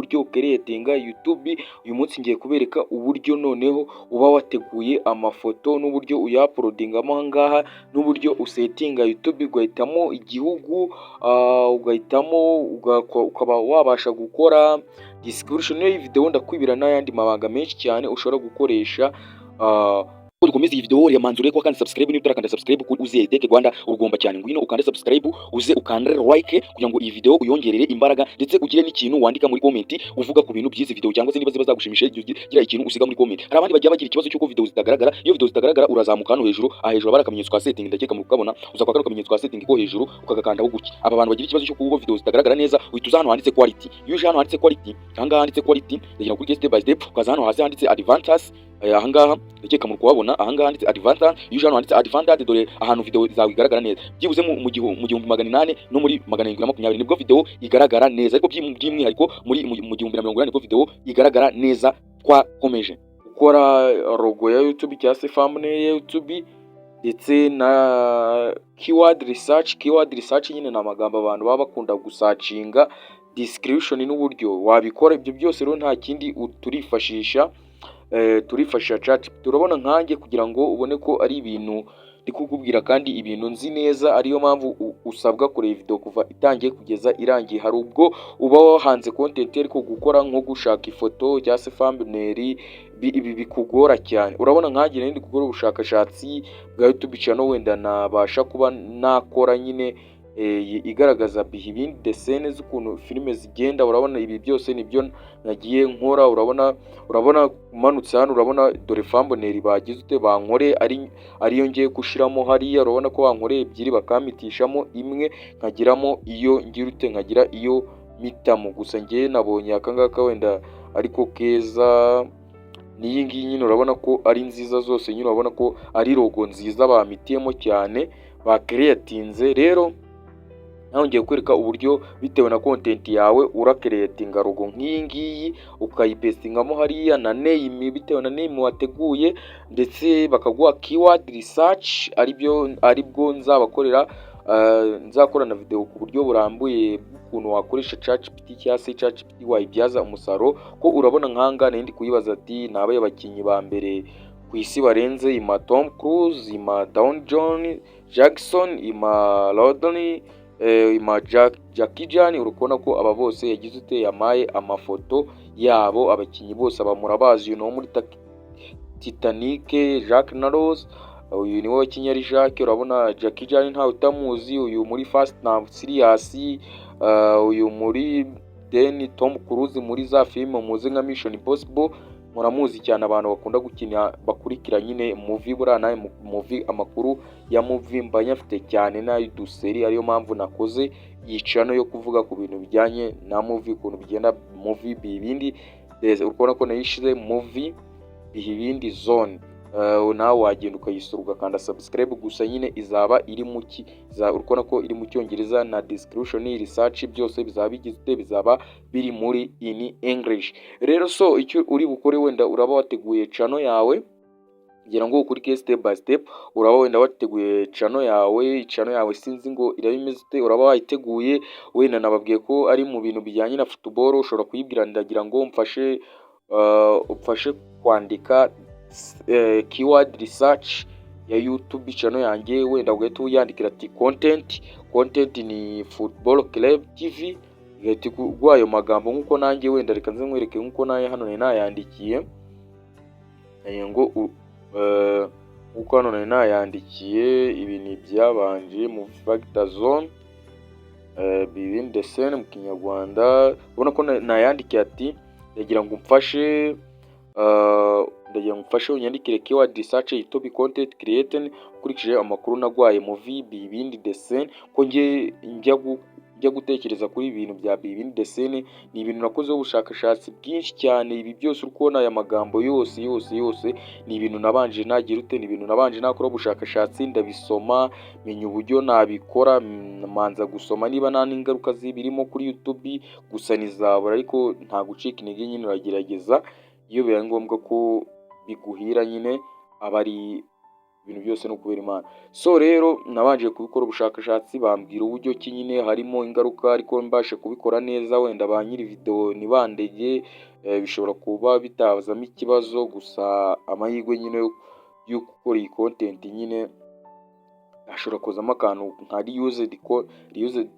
uburyo ukeretinga YouTube. Uyu munsi ngiye kubereka uburyo noneho uba wateguye amafoto n'uburyo uyapolodingamo aha ngaha n'uburyo usetinga YouTube, ugahitamo igihugu, ugahitamo ukaba wabasha gukora description y'iyi video, ndakwibira n'ayandi mabanga menshi cyane ushobora gukoresha. Dukomeze iyi video ya manzure ko kandi subscribe niba utarakanda subscribe kuri Uziel Tech Rwanda urugomba cyane, ngwino ukande subscribe uze ukande like kugira ngo iyi video uyongerere imbaraga, ndetse ugire n'ikintu wandika muri comment uvuga ku bintu by'izi video cyangwa se niba zagushimisha gira ikintu usiga muri comment. Hari abandi bagira ikibazo cy'uko video zitagaragara. Iyo video zitagaragara urazamuka hano hejuru, hejuru barakamenyetso ka setting, ndakeka mu kubona uza kwaka kamenyetso ka setting ko hejuru ukagakanda ho guki. Aba bantu bagira ikibazo cy'uko video zitagaragara neza, uhita hano handitse quality. Iyo uje hano handitse quality, ahangaha handitse quality, ndagira kuri step by step, ukaza hano hasi handitse advantage. Ahangaha ndakeka muri kuhabona, ahangaha handitse advantage. Iyo hano handitse advantage, dore ahantu video zawe igaragara neza. Byibuze mu gihumbi 800 no muri 720 nibwo video igaragara neza, ariko by'umwihariko muri mu gihumbi 180 nibwo video igaragara neza. Twakomeje gukora logo ya YouTube cyangwa se thumbnail ya YouTube, ndetse na keyword research. Keyword research nyine na amagambo abantu baba bakunda gusacinga, description n'uburyo wabikora. Ibyo byose rero nta kindi turifashisha chat. Turabona nkanjye kugira ngo ubone ko ari ibintu ndi kukubwira kandi ibintu nzi neza, ariyo mpamvu usabwa kureba video kuva itangiye kugeza irangiye. Hari ubwo uba wahanze content ariko gukora nko gushaka ifoto cyangwa se thumbnail ibi bikugora cyane. Urabona nkanjye ndi gukora ubushakashatsi bwa YouTube channel, wenda nabasha kuba nakora nyine igaragaza ibindi desene z'ukuntu filime zigenda. Urabona ibi byose nibyo nagiye nkora. Urabona umanutse hano, urabona dore thumbnail bagize ute bankore ariyo ngiye gushiramo hariya. Urabona ko bankoreye ebyiri bakamitishamo imwe, nkagiramo iyo ngira ute nkagira iyo mitamo. Gusa ngiye nabonye akangaka wenda ariko keza niyi ngiyi nyine. Urabona ko ari nziza zose nyine, urabona ko ari logo nziza bamitiyemo cyane, bakreatinze. Rero naho ngiye kwereka uburyo bitewe na content yawe urakeretinga logo nk'iyi ngiyi, ukayipestingamo hariya na name bitewe na name wateguye, ndetse bakaguha keyword research aribwo nzakorana video ku buryo burambuye bw'ukuntu wakoresha ChatGPT cyangwa se ChatGPT wayibyaza umusaruro. Ko urabona nkanga ndi kuyibaza ati nabaye abakinyi ba mbere ku isi barenze ima Tom Cruise, ima Down John Jackson, ima Rodney, ima Jackie Chan. Urukona ko aba bose yagize ute yamaye amafoto yabo. Abakinyi bose abamurabazi, uyu no muri Titanic Jack na Rose, uyu niwe wakinye ari Jack. Urabona Jackie Chan ntawe utamuzi, uyu muri Fast and Furious, uyu muri Tom Cruise muri za filime muzi nka Mission Impossible muramuzi cyane. Abantu bakunda gukina bakurikira nyine movie, burana movie, amakuru ya movie mbanya afite cyane n'ay'uduseri. Ariyo mpamvu nakoze yicano yo kuvuga ku bintu bijyanye na movie, ukuntu bigenda movie bibindi. Urabona ko nayishize movie bibindi zone. Nawe wagenda ukayisura ugakanda subscribe. Gusa nyine izaba iri mu urabona ko iri mu Cyongereza na description research byose bizaba biri muri in English. Rero so icyo uri bukore, wenda uraba wateguye channel yawe kugira ngo ukurike step by step. Uraba wenda wateguye channel yawe sinzi ngo irabimeze ute. Uraba wayiteguye, wenda nababwiye ko ari mu bintu bijyanye na football. Ushobora kuyibwira ndagira ngo umfashe kwandika keyword research ya YouTube channel yanjye. Wenda ugahita uyandikira ati content ni Football Club TV, ugahita ugwayo magambo nkuko nanjye. Wenda reka nze nkwereke nkuko naye hano nayandikiye ngo nkuko hano nayandikiye. Ibi ni byabanje mu factor zone bibindi desene mu Kinyarwanda. Ubona ko nayandikiye ati ndagira ngo umfashe unyandikire keyword research YouTube content creating ukurikije amakuru nagwaye movie bibindi desene. Ko njya gutekereza kuri ibintu bya bibindi desene, ni ibintu nakozeho ubushakashatsi bwinshi cyane. Ibi byose uri kubona aya magambo yose ni ibintu nabanje nagira ute, ni ibintu nabanje nakora ubushakashatsi, ndabisoma menya uburyo nabikora, manza gusoma niba nta n'ingaruka zibirimo kuri YouTube. Gusa nizabura, ariko nta gucika intege nyine uragerageza. Iyo bibaye ngombwa ko biguhira nyine aba ari ibintu byose ni ukubera Imana. So rero nabanje kubikora ubushakashatsi bambwira uburyo ki nyine harimo ingaruka ariko mbashe kubikora neza, wenda ba nyiri video ntibandege, bishobora kuba bitazamo ikibazo, gusa amahirwe nyine yo gukora iyi content nyine hashobora kuzamo akantu nka reused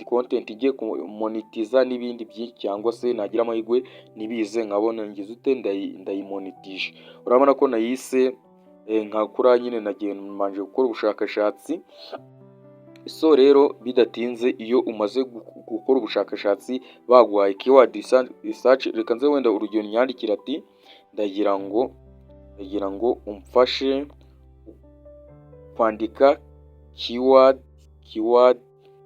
content igiye kumonetiza n'ibindi byinshi, cyangwa se nagira amahirwe nibize nkabona ngize ute ndayimonetije. Urabona ko nayise nkakura nyine nagiye manje gukora ubushakashatsi. So rero bidatinze iyo umaze gukora ubushakashatsi baguhaye keyword research, reka nze wenda urugero nyandikira ati ndagira ngo umfashe kwandika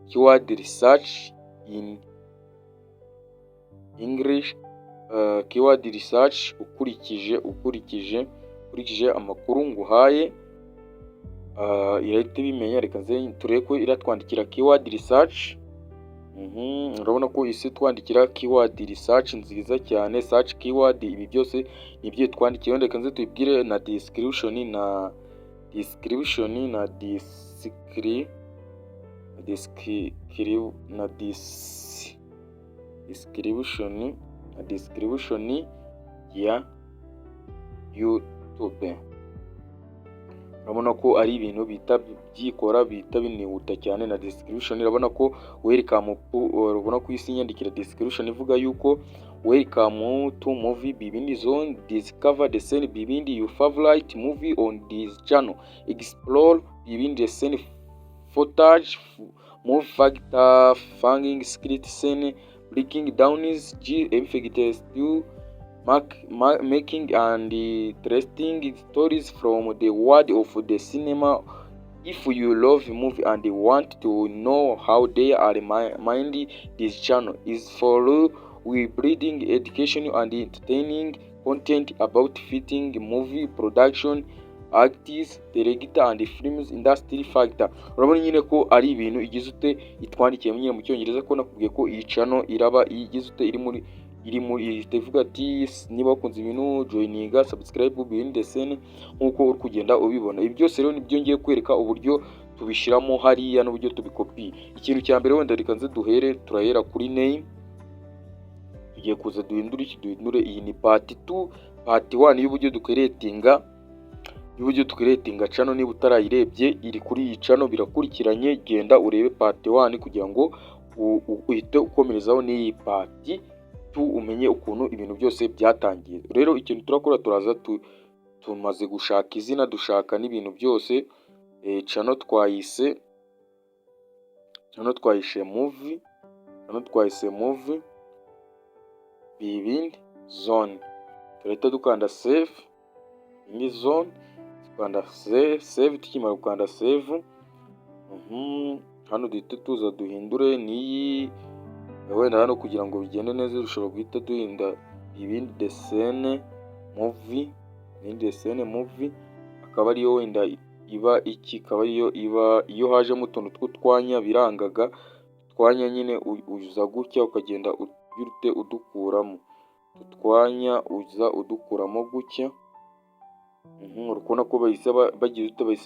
keyword research in English, keyword research ukurikije amakuru nguhaye, irahita ibimenya. Reka nze turebe ko iratwandikira keyword research. Urabona ko isi twandikira keyword research nziza cyane, search keyword, ibi byose nibyo twandikiye. Reka nze tubibwire na description ya YouTube. Urabona ko ari ibintu bita byikora, bita binihuta cyane. Na description urabona ko welcome, urabona ko isi nyandikira description ivuga yuko welcome to movie Bibindi Zone, discover the scene Bibindi, your favorite movie on this channel, explore Bibindi scene footage, movie factor, finding script scene, breaking down is effects to making and interesting stories from the world of the cinema. If you love movie and want to know how they are made, this channel is for you. We breeding education and entertaining content about fitting movie production, actors, director and films industry factor. Urabona nyine ko ari ibintu igize ute itwandikiye nyine mu cyongereza, ko nakubwiye ko iyi channel iraba igize ute iri muri ivuga ati niba wakunze ibintu joininga subscribe Bibindi Scene nkuko uri kugenda ubibona. Ibi byose rero nibyo ngiye kwereka uburyo tubishiramo hariya n'uburyo tubikopi. Ikintu cya mbere wenda reka nze turahera kuri name, tugiye kuza duhindure iyi ni part 2. Part 1 y'uburyo dukeretinga channel. Niba utarayirebye iri kuri iyi channel birakurikiranye, genda urebe part 1 kugira ngo uhite ukomerezaho n'iyi part 2 umenye ukuntu ibintu byose byatangiye. Rero ikintu turakora turaza tumaze gushaka izina, dushaka n'ibintu byose. Channel twayise movie Bibindi Zone. Turahita dukanda save ni zone, dukanda save. Tukimara gukanda save, hano duhita tuza duhindure n'iyi, wenda hano kugira ngo bigende neza dushobora guhita duhinda Bibindi Scene movie, akaba ariyo wenda iba iki, akaba ariyo iba iyo hajemo utuntu tw'utwanya birangaga twanya nyine uza gutya ukagenda urute udukuramo utwanya, uza udukuramo gutya. Urabona ko bahise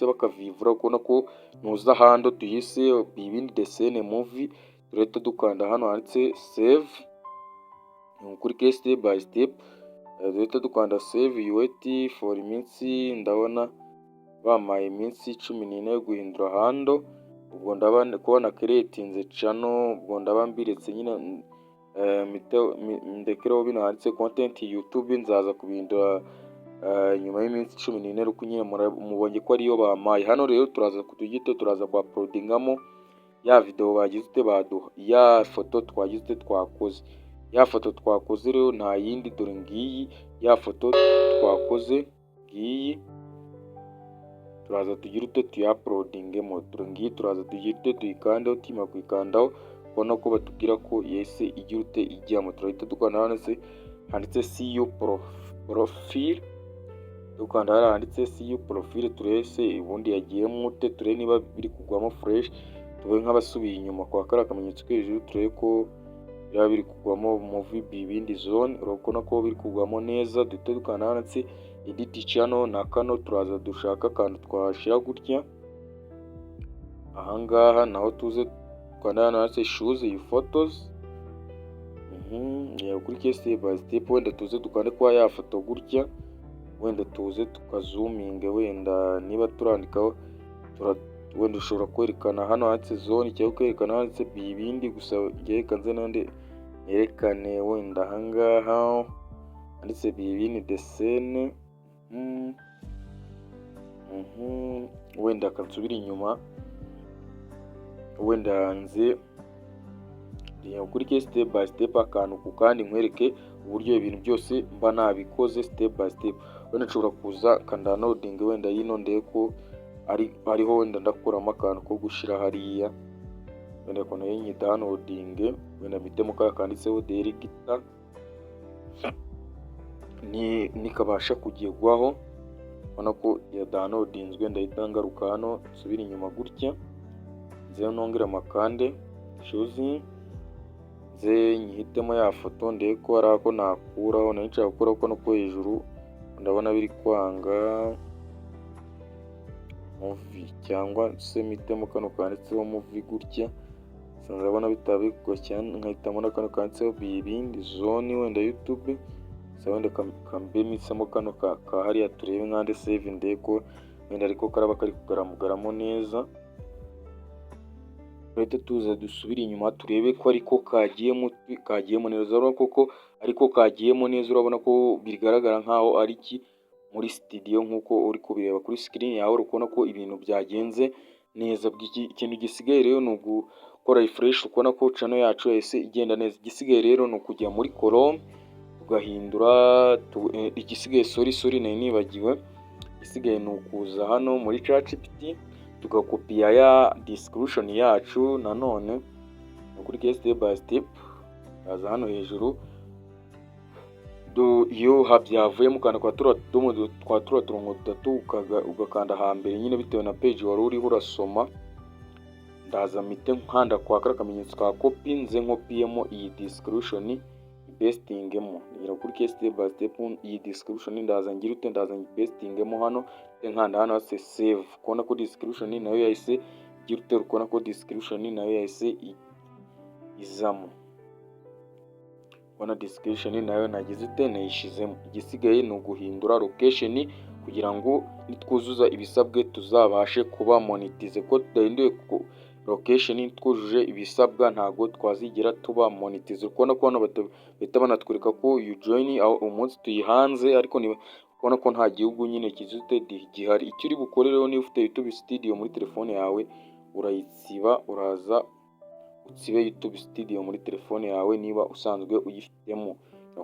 bakavivura, ukabona ko nuza hando tuyise Bibindi Scene movie. Turahita dukanda hano handitse save, kuri step by step. Turahita dukanda save, you wait for minutes. Ndabona bamaye iminsi 14 yo guhindura hando. Ubwo ndabona kubona creatinze channel, ubwo ndaba mbiretse nyine ndekeraho bino handitse content YouTube. Nzaza kubihindura nyuma y'iminsi 14 ruko nyine mubonye ko ariyo bamaye. Hano rero turaza turaza kwa uploadingamo ya video bagize baduha, ya foto twagize twakoze. Ya foto twakoze rero nta yindi, dore ngiyi ya foto twakoze ngiyi. Turaza tugira tuyuploadingemo, dore ngiyi turaza tugira tuyikandaho. Tima kuyikandaho ubona ko batubwira ko yese igira ijyamo. Turahita dukanda hano handitse see you profile, dukanda hano handitse see you profile. Turese ubundi yagiyemo ute, turebe niba biri kugwamo fresh, tube nk'abasubiye inyuma kwa kara akamenyetso ko hejuru, turebe ko byaba biri kugwamo movie Bibindi Zone. Urabona ko biri kugwamo neza. Duhita dukanda handitse edit channel na kano turaza dushaka akantu twashira gutya ahangaha, naho tuze twanda hano hasi choose your photos. Yakurikiye step by step, wenda tuze dukande kwa ya foto gutya, wenda tuze tukazuminge, wenda niba turandikaho wenda ushobora kwerekana hano handitse zone cyangwa kwerekana handitse ibindi, gusa yerekanze nande yerekane wenda ahangaha handitse bibini desene. Wenda kansubira inyuma, wenda nze yakurikiye step by step akantu ku kandi nkwereke uburyo ibintu byose mba nabikoze step by step. Wenda nshobora kuza kandownloading wenda yino ndeye ko ariho wenda ndakuramo akantu ko gushira hariya, wenda ko nayo nyi downloading, wenda bitemo kanditseho Delegita nikabasha kugirwaho, ubona ko ya downloadinzwe. Ndahita ngaruka hano nsubira inyuma gutya, nze nongera amakande choose, nze nyihitemo ya foto ndeye ko ari ako nakuraho, nayo nshaka gukuraho ko no ko hejuru ndabona biri kwanga movie, cyangwa se mitemo kano kanditseho movie gutya, ndabona bitabikwa cyane, nkahitamo na kano kanditseho bibindi zone wenda YouTube, wenda kambe mitsemo kano ka hariya turebe nkande save ndeye ko wenda ariko karaba kari kugaramugaramo neza. Leta tuza dusubira inyuma turebe ko ariko kagiyemo neza, urabona koko ariko kagiyemo neza, urabona ko bigaragara nkaho ari muri studio nkuko uri kubireba kuri screen yawe, urabona ko ibintu byagenze neza. Ikintu gisigaye rero ni ugukora refresh, ukubona ko channel yacu yahise igenda neza. Igisigaye rero ni ukujya muri Chrome tugahindura igisigaye sorry nari nibagiwe, igisigaye ni ukuza hano muri ChatGPT tugakopiya ya description yacu, nanone ukurikiye step by step aza hano hejuru iyo habyavuye mu Rwanda kwa turongo dutatu ugakanda hambere nyine bitewe na page wari uriho urasoma, ndaza mite nkanda kwa kamenyetso ka copy, nze nkopiyemo iyi description pastingemo. Ngira kuri step by step iyi description ndaza ngira ute, ndaza pastingemo hano, nkanda hano hase save, kubona ko description nayo yahise gira ute, ukubona ko description nayo yahise izamo, kubona description nayo nagize ute nayishizemo. Igisigaye ni uguhindura location kugira ngo nitwuzuza ibisabwe tuzabashe kuba monetize, ko tudahinduye location twujuje ibisabwa ntago twazigira tuba monetize. Ukubona ko hano bahita banatwereka ko you join aho umunsi tuyihanze, ariko ni kubona ko nta gihugu nyine kizute gihari. Icyo uri bukorereho niba ufite YouTube Studio muri telefone yawe urayisiba, uraza utsibe YouTube Studio muri telefone yawe niba usanzwe uyifitemo.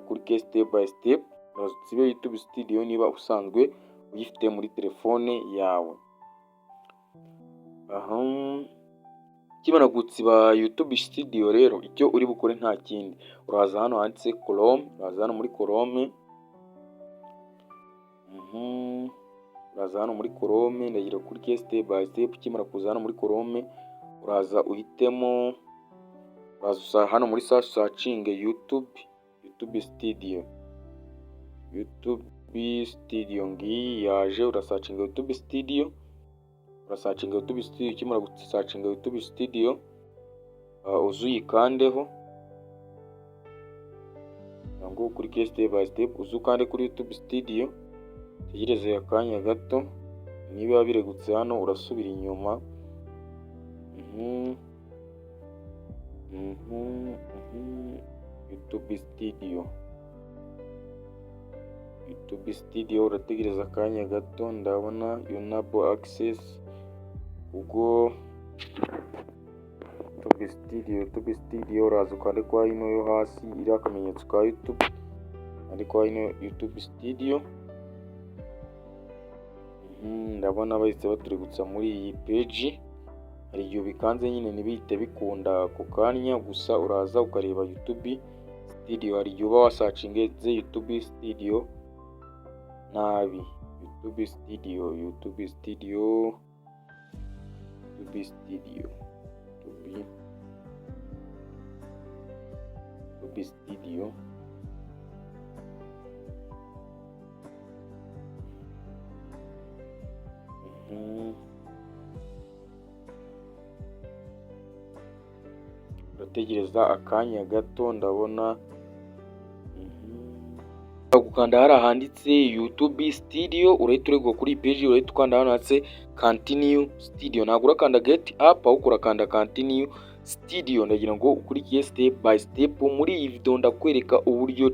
Kuri step by step uraza utsibe YouTube Studio niba usanzwe uyifite muri telefone yawe. Kimana gutsiba YouTube Studio rero icyo uri bukore nta kindi, uraza hano handitse Chrome, uraza hano muri Chrome, uraza hano muri Chrome, ndagira kuri step by step. Kimara kuza hano muri Chrome uraza uhitemo, uraza hano muri searching YouTube Studio ngi yaje, urasearching YouTube Studio, kimara gusearching YouTube Studio uzuyikandeho, ngo kuri step by step uzukande kuri YouTube Studio, tegereze akanya gato, niba biregutse hano urasubira inyuma. YouTube Studio urategereza akanya gato, ndabona enable access ubwo YouTube Studio uraza ukande kwa ino yo hasi iri akamenyetso ka YouTube, ariko ino YouTube Studio ndabona bahise baturegutsa muri iyi page. Hari igihe bikanze nyine ntibihite bikunda ako kanya, gusa uraza ukareba YouTube Studio. Hari igihe uba wasearching YouTube Studio nabi, YouTube Studio gutegereza akanya gato, ndabona gukanda hari ahanditse YouTube Studio, urahita uregwa kuri iyi page, urahita ukanda hano handitse Continue Studio, ntabwo urakanda Get Up ahubwo urakanda Continue Studio. Ndagira ngo ukurikiye step by step. Muri iyi video ndakwereka uburyo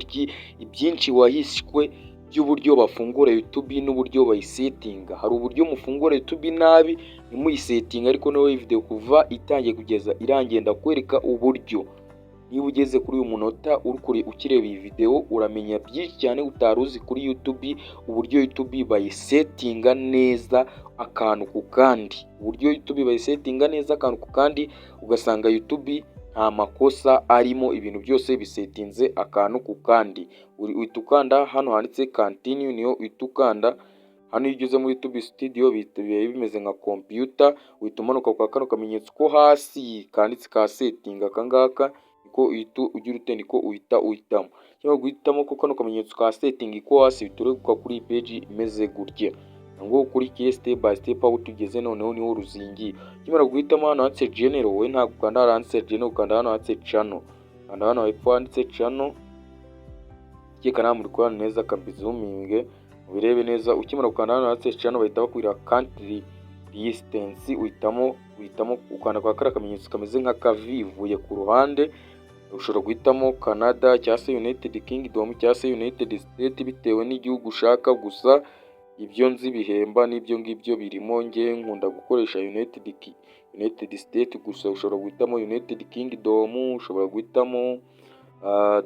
ibyinshi wahishwe by'uburyo bafungura YouTube n'uburyo bayisetinga. Hari uburyo mufungura YouTube nabi ntimuyisetinga, ariko nawe video kuva itangiye kugeza irangiye ndakwereka uburyo. Niba ugeze kuri uyu munota ukireba iyi video uramenya byinshi cyane utari uzi kuri YouTube, uburyo YouTube bayisetinga neza akantu ku kandi, uburyo YouTube bayisetinga neza akantu ku kandi, ugasanga YouTube nta makosa arimo, ibintu byose bisetinze akantu ku kandi. Uhita ukanda hano handitse Continue, niyo uhita ukanda hano. Iyo ugeze muri YouTube Studio biba bimeze nka computer, uhita umanuka kwa kano kamenyetso ko hasi kanditse ka setting akangaka, ko ugira utende ko uhitamo. Cyangwa guhitamo ko kano kamenyetso ka setting ko hasi bituruka kuri page imeze gutya. Ngo ukurikiye step by step aho tugeze noneho niho ruzingiye. Kimara guhitamo hano handitse General, we ntabwo ukanda hano handitse General, ukanda hano handitse Channel. Kanda hano hepfo handitse Channel. Kekana muri kubana neza kabizuminge ubirebe neza. Ukimara gukanda hano handitse Channel bahita bakwira country distance, uhitamo ukanda kwa kara kamenyetso kameze nka kavivuye ku ruhande. Ushobora guhitamo Canada cyangwa se United Kingdom cyangwa se United States bitewe n'igihugu ushaka, gusa ibyo nzi bihemba n'ibyo ngibyo birimo. Nge nkunda gukoresha United States gusa. Ushobora guhitamo United Kingdom, ushobora guhitamo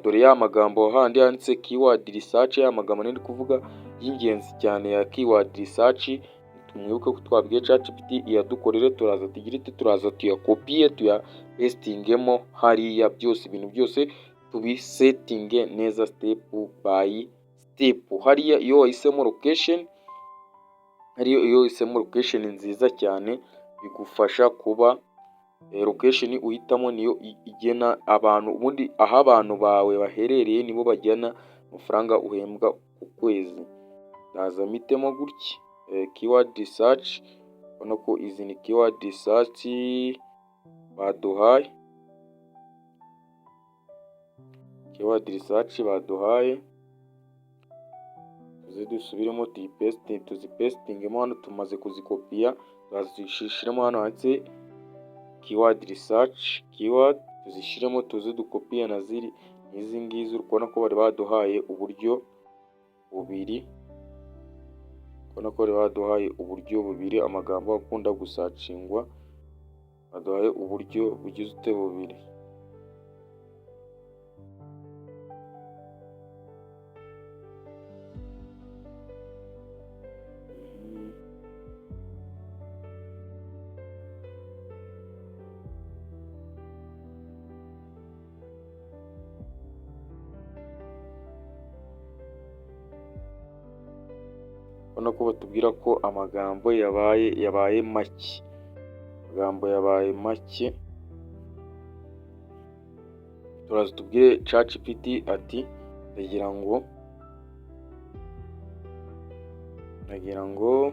dore ya magambo handi handitse keyword research, ya magambo nari kuvuga y'ingenzi cyane ya keyword research. Tumwibuke ko twabwiye ChatGPT iyadukorere, turaza tuyakopie tuyapestingemo hariya, byose ibintu byose tubisetinge neza step by step. Hariya iyo wahisemo location, nziza cyane bigufasha kuba location uhitamo niyo igena abantu, ubundi aho abantu bawe baherereye nibo bajyana amafaranga uhembwa ku kwezi. Ndaza mitemo gutya keyword research, ubona ko izi ni keyword research baduhaye, dusubiremo tuzipestingemo hano. Tumaze kuzikopiya tuzishishiremo hano handitse keyword research, tuzishiremo tuze dukopiya na ziri izi ngizi. Urabona ko bari baduhaye uburyo bubiri, amagambo akunda gusacingwa baduhaye uburyo bugize ute bubiri. Ubona ko batubwira ko amagambo yabaye make, turaza tubwire ChatGPT ati ndagira ngo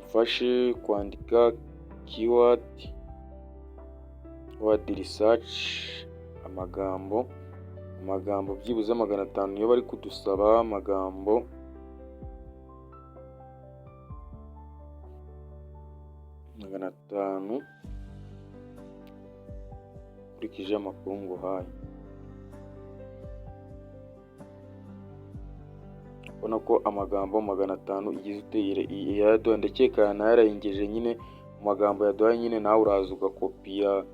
umfashe kwandika keyword research, amagambo byibuze 500 niyo bari kudusaba, amagambo 500 ukurikije amakuru nguhaye. Ubona ko amagambo 500 igize uteye yaduha, ndakeka narayengeje nyine mu magambo yaduhaye nyine. Nawe uraza ugakopiya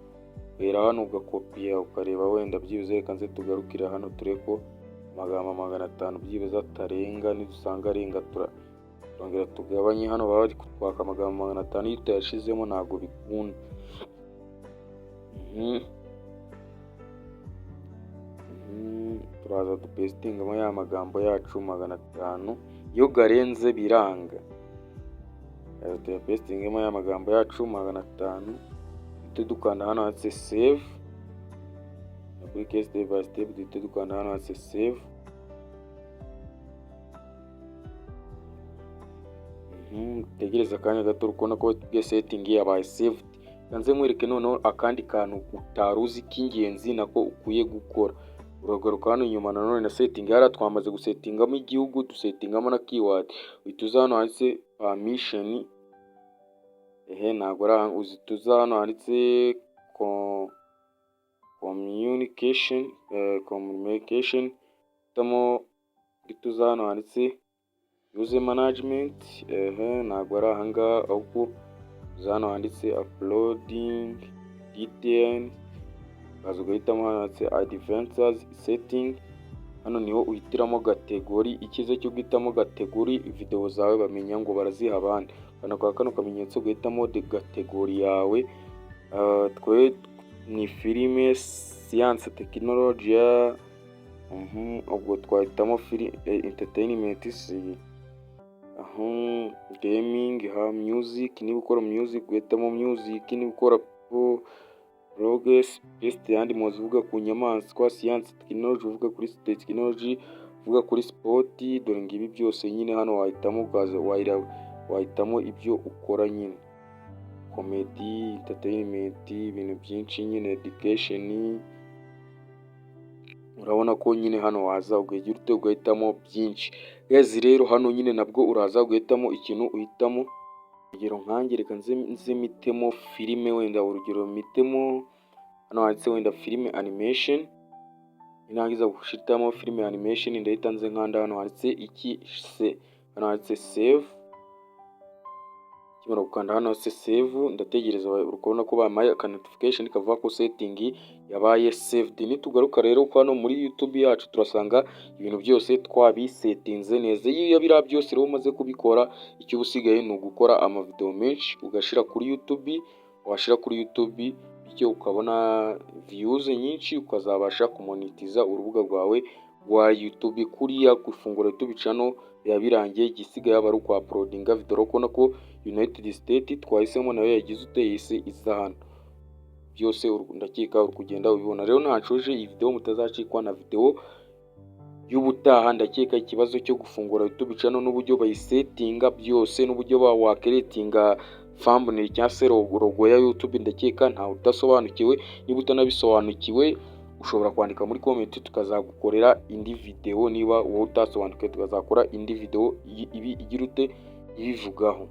wera hano ugakopiya ukareba wenda byibuze. Reka nze tugarukira hano turebe ko amagambo 500 byibuze atarenga. Nidusanga arenga turongera tugabanye. Hano baba bari kutwaka amagambo 500, iyo utayashizemo ntabwo bikunda. Turaza dupestingamo ya magambo yacu 500, iyo garenze biranga. Tuyapestingemo ya magambo yacu 500, dukanda hano handitse save. Kuri step by step dukanda hano handitse save. Tegereza akanya gato, ukubona ko setting yabaye saved nze nkwereke noneho akandi kantu utari uzi k'ingenzi nako ukwiye gukora. Uragaruka hano inyuma nanone na setting, hariya twamaze gusetingamo igihugu, dusetingamo na keyword, uhita uza hano handitse permission, ntabwo ari aha, uhita uza hano handitse communication, uhitamo, uhita uza hano handitse user management, ntabwo ari aha ngaha, ahubwo uza hano handitse uploading details, ukaza ugahitamo hano handitse advanced setting. Hano niho uhitiramo kategori. Icyiza cyo guhitamo kategori, video zawe bamenya ngo baraziha abandi, kana kwa kano kamenyetso guhitamo kategori yawe. Twe ni filime, science, technology, ubwo twahitamo entertainment, gaming, music, niba ukora music guhitamo music, niba ukora progress, best yandi muzi uvuga ku nyamaswa, science, technology uvuga kuri technology, uvuga kuri sport. Dore ngibi byose nyine hano wahitamo, ukaza wahitamo ibyo ukora nyine, comedy, entertainment, ibintu byinshi nyine, education. Urabona ko nyine hano waza ugagira ugahitamo byinshi. Guys rero hano nyine nabwo uraza ugahitamo ikintu uhitamo. Urugero nkanjye reka nze mitemo filime, wenda urugero mitemo hano handitse wenda filime animation. Ninangiza gushitamo filime animation, ndahita nze nkanda hano handitse hano handitse save. Kimara gukanda hano handitse save, ndategereza ukabona ko bamaye aka notification kavuga ko setting yabaye saved. Nitugaruka rero ko hano muri YouTube yacu turasanga ibintu byose twabisetinze neza. Iyo biriya byose rero umaze kubikora, icyo ubusigaye ni ugukora amavideo menshi ugashira kuri YouTube, washira kuri YouTube bityo ukabona views nyinshi, ukazabasha kumonetiza urubuga rwawe rwa YouTube. Kuriya gufungura YouTube channel yabirangiye, igisigaye aba ari uko uploadinga video. Urabona ko United States twahisemo nayo yagize uteyise iza hano, byose ndakeka uri kugenda ubibona. Rero ntacoje iyi video mutazacikwa na video y'ubutaha. Ndakeka ikibazo cyo gufungura YouTube channel n'uburyo bayisetinga byose, n'uburyo wakreatinga thumbnail cyangwa se logo ya YouTube, ndakeka ntawe utasobanukiwe. Niba utanabisobanukiwe ushobora kwandika muri comment, tukazagukorera indi video. Niba wowe utasobanukiwe tukazakora indi video igira ute ibivugaho.